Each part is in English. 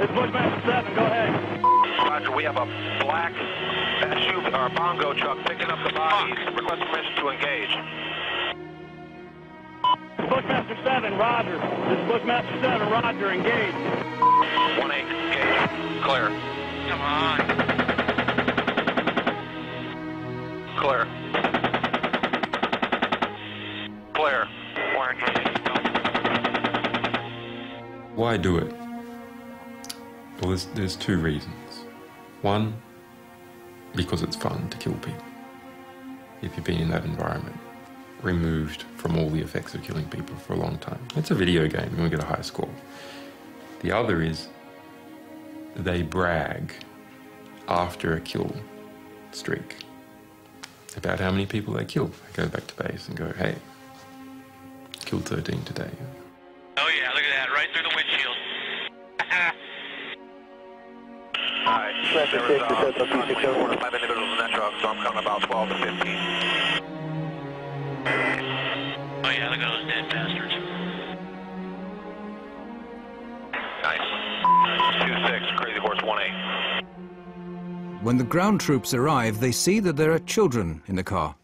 It's Bushmaster 7, go ahead. Roger, we have a black SUV or bongo truck picking up the bodies. Request permission to engage. Bushmaster 7, Roger. This is Bushmaster 7, Roger, engage. 1-8, engage. Clear. Come on. Clear. Clear. We're engaged. Why do it? Well, there's two reasons. One, because it's fun to kill people. If you've been in that environment, removed from all the effects of killing people for a long time. It's a video game, you want to get a high score. The other is they brag after a kill streak about how many people they kill. They go back to base and go, hey, killed 13 today. Oh yeah, look at that, right through the windshield. Alright, there's 4 to 5 individuals in that truck, so I'm counting about 12 to 15. Oh yeah, look at those dead bastards. Nice. 2-6, Crazy Horse 1-8. When the ground troops arrive, they see that there are children in the car.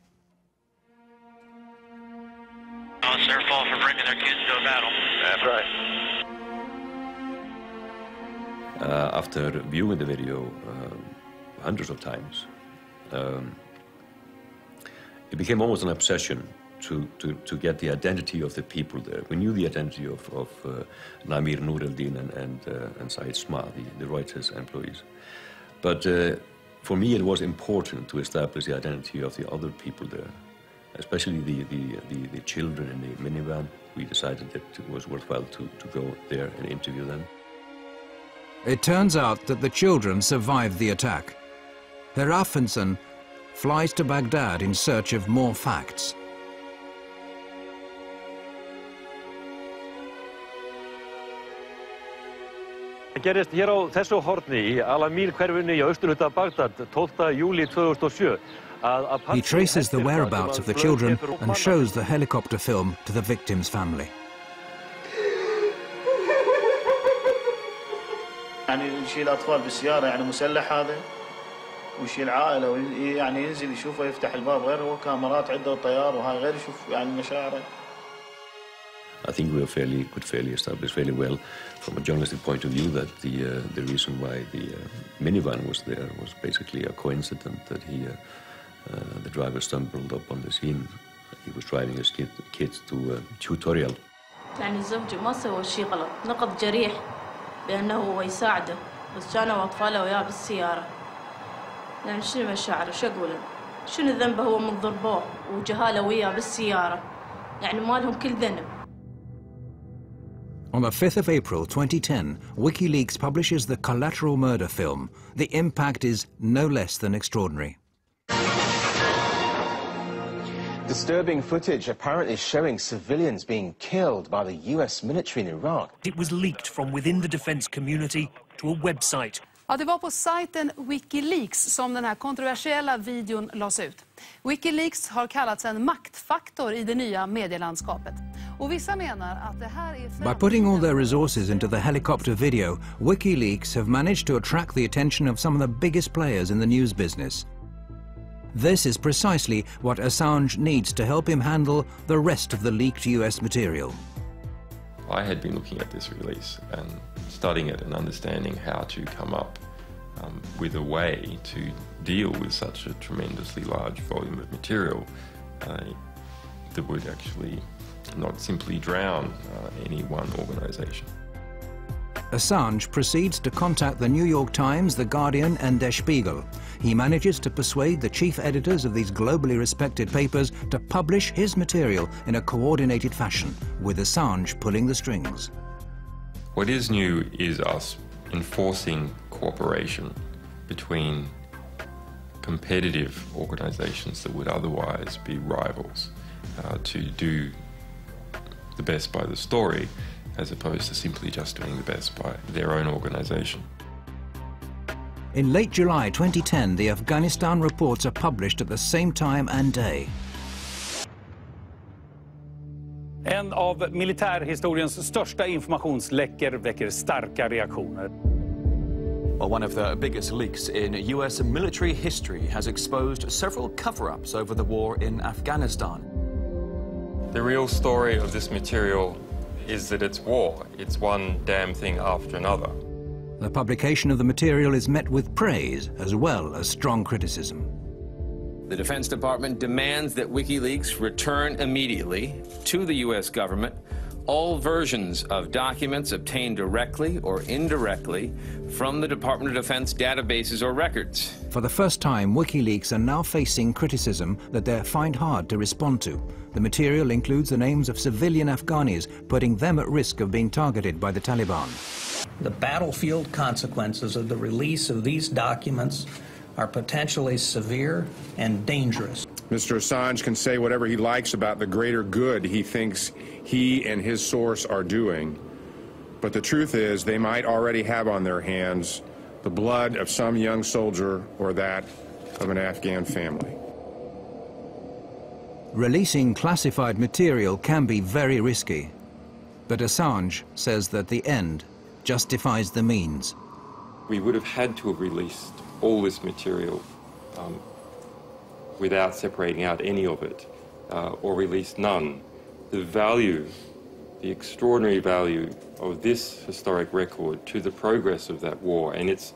Oh, it's their fault for bringing their kids to a battle. That's right. After viewing the video hundreds of times, it became almost an obsession to get the identity of the people there. We knew the identity of Namir Nureldin and Said Sma, the Reuters employees. But for me, it was important to establish the identity of the other people there, especially the children in the minivan. We decided that it was worthwhile to go there and interview them. It turns out that the children survived the attack. Herr Affensen flies to Baghdad in search of more facts. Gerist hér á þessu horni í Al-Amir-hverfinu í austurhluta Bagdad 12. júlí 2007. He traces the whereabouts of the children and shows the helicopter film to the victim's family. يعني يشيل أطفال بالسيارة يعني مسلح هذا ويشيل عائلة ويعني ينزل يشوفه يفتح الباب غير هو كاميرات عنده طيار وهاي غير يشوف يعني مشاعره. I think we could fairly establish fairly well from a journalistic point of view that the reason why the minivan was there was basically a coincidence that the driver stumbled up on the scene. He was driving his kids to a tutorial. يعني زوجي ما سوى شيء غلط، نقض جريح بأنه هو يساعده، بس كانوا أطفاله وياه بالسيارة. يعني شنو مشاعره؟ شو أقوله؟ شنو ذنبه هو من ضربوه وجهاله وياه بالسيارة؟ يعني ما لهم كل ذنب. On the 5th of April 2010, WikiLeaks publishes the collateral murder film. The impact is no less than extraordinary. Disturbing footage apparently showing civilians being killed by the US military in Iraq. It was leaked from within the defense community to a website. Ja, det var på sajten Wikileaks som den här kontroversiella videon lades ut. Wikileaks har kallats en maktfaktor i det nya medielandskapet. Och vissa menar att det här är... By putting all their resources into the helicopter video, WikiLeaks have managed to attract the attention of some of the biggest players in the news business. This is precisely what Assange needs to help him handle the rest of the leaked US material. I had been looking at this release and studying it and understanding how to come up with a way to deal with such a tremendously large volume of material that would actually not simply drown any one organization. Assange proceeds to contact the New York Times, The Guardian and Der Spiegel. He manages to persuade the chief editors of these globally respected papers to publish his material in a coordinated fashion, with Assange pulling the strings. What is new is us enforcing cooperation between competitive organizations that would otherwise be rivals to do the best by the story, as opposed to simply just doing the best by their own organization. In late July 2010, the Afghanistan reports are published at the same time and day. En av militärhistoriens största informationsläckor väcker starka reaktioner. Well, one of the biggest leaks in US military history has exposed several cover-ups over the war in Afghanistan. The real story of this material is that it's war. It's one damn thing after another. The publication of the material is met with praise as well as strong criticism. The Defense Department demands that WikiLeaks return immediately to the U.S. government all versions of documents obtained directly or indirectly from the Department of Defense databases or records. For the first time, WikiLeaks are now facing criticism that they find hard to respond to. The material includes the names of civilian Afghanis, putting them at risk of being targeted by the Taliban. The battlefield consequences of the release of these documents are potentially severe and dangerous. Mr. Assange can say whatever he likes about the greater good he thinks he and his source are doing, but the truth is they might already have on their hands the blood of some young soldier or that of an Afghan family. Releasing classified material can be very risky, but Assange says that the end justifies the means. We would have had to have released all this material without separating out any of it, or released none. The value, the extraordinary value of this historic record to the progress of that war and its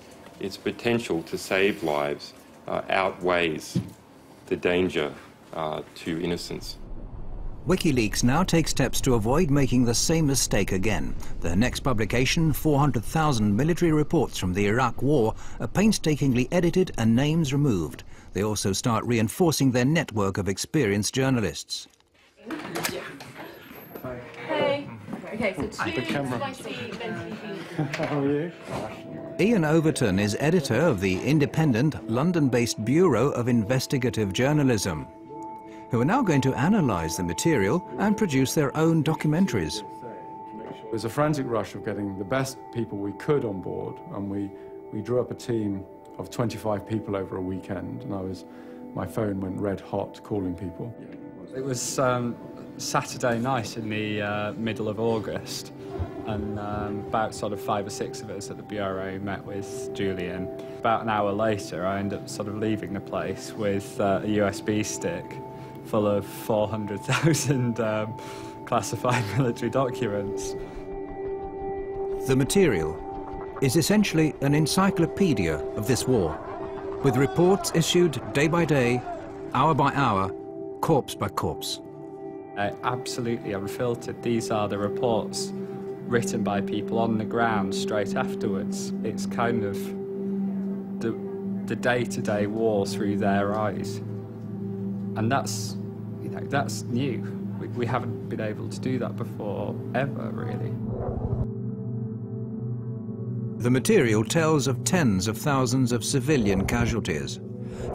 potential to save lives outweighs the danger to innocence. WikiLeaks now takes steps to avoid making the same mistake again. Their next publication, 400,000 military reports from the Iraq War, are painstakingly edited and names removed. They also start reinforcing their network of experienced journalists. Hey. Okay, so two spicy How are you? Ian Overton is editor of the independent London-based Bureau of Investigative Journalism, who are now going to analyse the material and produce their own documentaries. It was a frantic rush of getting the best people we could on board, and we drew up a team of 25 people over a weekend, and my phone went red hot calling people. It was Saturday night in the middle of August, and about sort of 5 or 6 of us at the Bureau met with Julian. About an hour later, I ended up sort of leaving the place with a USB stick full of 400,000 classified military documents. The material is essentially an encyclopedia of this war, with reports issued day by day, hour by hour, corpse by corpse. Absolutely unfiltered. These are the reports written by people on the ground straight afterwards. It's kind of the day-to-day war through their eyes. And that's new. We haven't been able to do that before, ever, really. The material tells of tens of thousands of civilian casualties,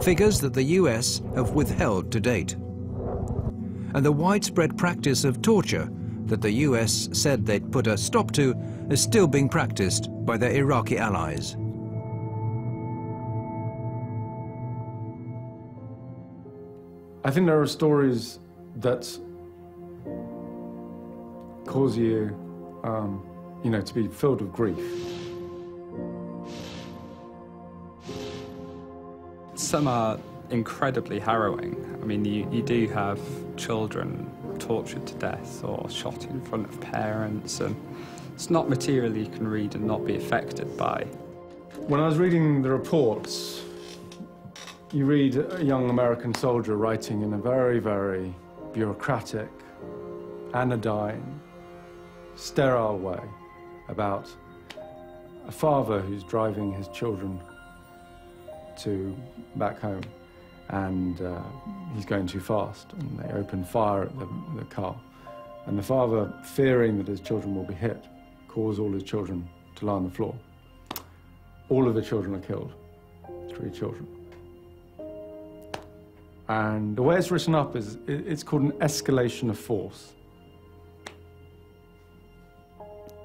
figures that the US have withheld to date. And the widespread practice of torture that the US said they'd put a stop to is still being practiced by their Iraqi allies. I think there are stories that cause you, to be filled with grief. Some are incredibly harrowing. I mean, you do have children tortured to death or shot in front of parents, and it's not material you can read and not be affected by. When I was reading the reports, you read a young American soldier writing in a very, very bureaucratic, anodyne, sterile way about a father who's driving his children back home, and he's going too fast, and they open fire at the car. And the father, fearing that his children will be hit, calls all his children to lie on the floor. All of the children are killed, 3 children. And the way it's written up is, it's called an escalation of force.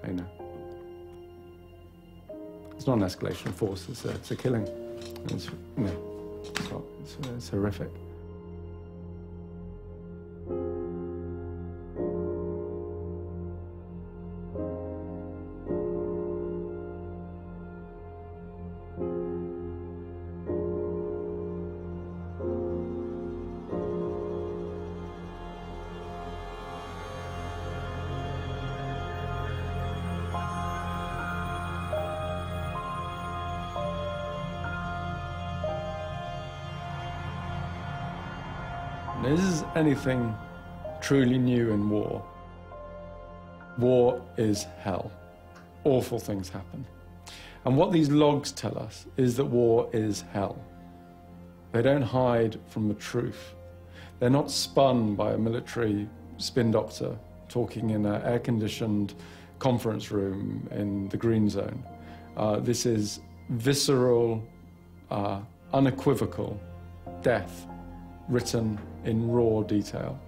You know. It's not an escalation of force, it's a killing. It's horrific. Now, is anything truly new in war? War is hell. Awful things happen. And what these logs tell us is that war is hell. They don't hide from the truth. They're not spun by a military spin doctor talking in an air-conditioned conference room in the green zone. This is visceral, unequivocal death written in raw detail.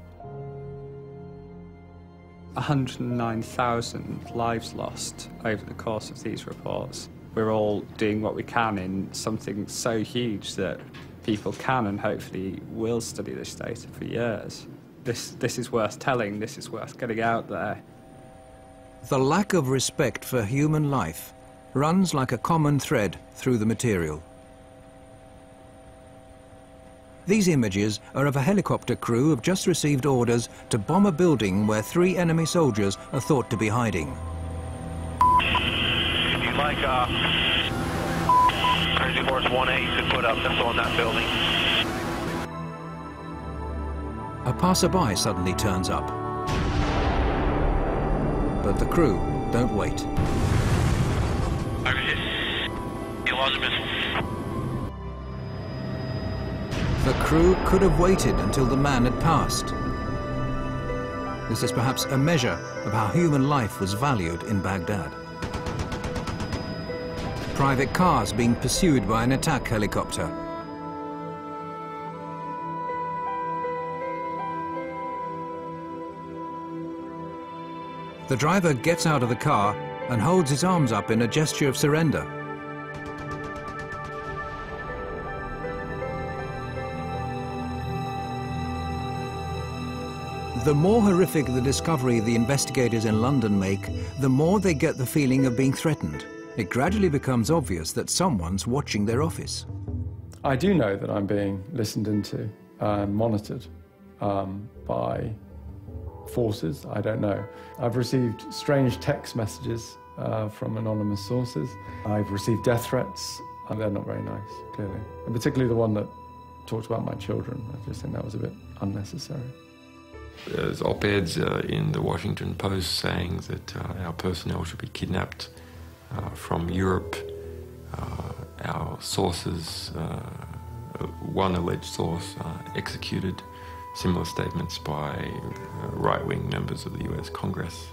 109,000 lives lost over the course of these reports. We're all doing what we can in something so huge that people can and hopefully will study this data for years. This is worth telling, this is worth getting out there. The lack of respect for human life runs like a common thread through the material. These images are of a helicopter crew who have just received orders to bomb a building where 3 enemy soldiers are thought to be hiding. If you'd like Crazy Horse 1A to put up missile on that building. A passerby suddenly turns up. But the crew don't wait. It was a missile. The crew could have waited until the man had passed. This is perhaps a measure of how human life was valued in Baghdad. Private cars being pursued by an attack helicopter. The driver gets out of the car and holds his arms up in a gesture of surrender. The more horrific the discovery the investigators in London make, the more they get the feeling of being threatened. It gradually becomes obvious that someone's watching their office. I do know that I'm being listened into and monitored by forces, I don't know. I've received strange text messages from anonymous sources. I've received death threats, and they're not very nice, clearly. And particularly the one that talked about my children. I just think that was a bit unnecessary. There's op-eds in the Washington Post saying that our personnel should be kidnapped from Europe. Our sources, one alleged source, executed. Similar statements by right-wing members of the US Congress.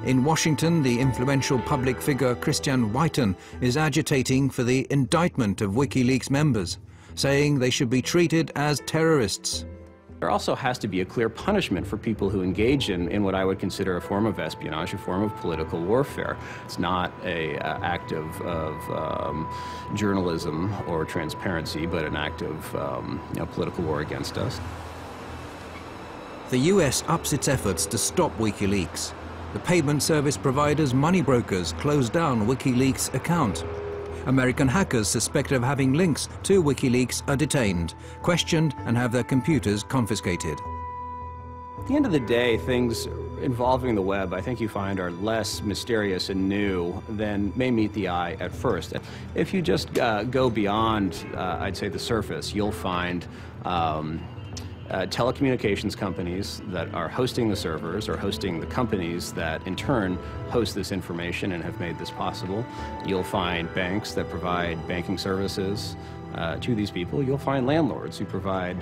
In Washington, the influential public figure Christian Whiten is agitating for the indictment of WikiLeaks members, saying they should be treated as terrorists. There also has to be a clear punishment for people who engage in what I would consider a form of espionage, a form of political warfare. It's not an act of journalism or transparency, but an act of political war against us. The US ups its efforts to stop WikiLeaks. The payment service provider's money brokers closed down WikiLeaks' account. American hackers suspected of having links to WikiLeaks are detained, questioned, and have their computers confiscated. At the end of the day, things involving the web, I think you find, are less mysterious and new than may meet the eye at first. If you just go beyond, I'd say, the surface, you'll find telecommunications companies that are hosting the servers or hosting the companies that in turn host this information and have made this possible. You'll find banks that provide banking services to these people. You'll find landlords who provide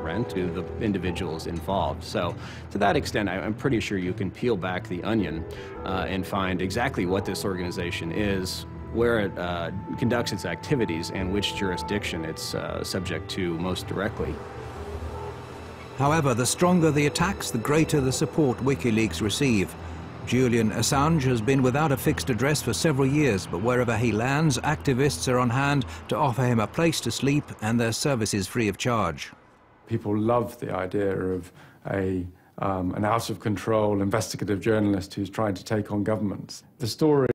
rent to the individuals involved. So to that extent, I'm pretty sure you can peel back the onion and find exactly what this organization is, where it conducts its activities, and which jurisdiction it's subject to most directly. However, the stronger the attacks, the greater the support WikiLeaks receive. Julian Assange has been without a fixed address for several years, but wherever he lands, activists are on hand to offer him a place to sleep and their services free of charge. People love the idea of an out-of-control investigative journalist who's trying to take on governments. The story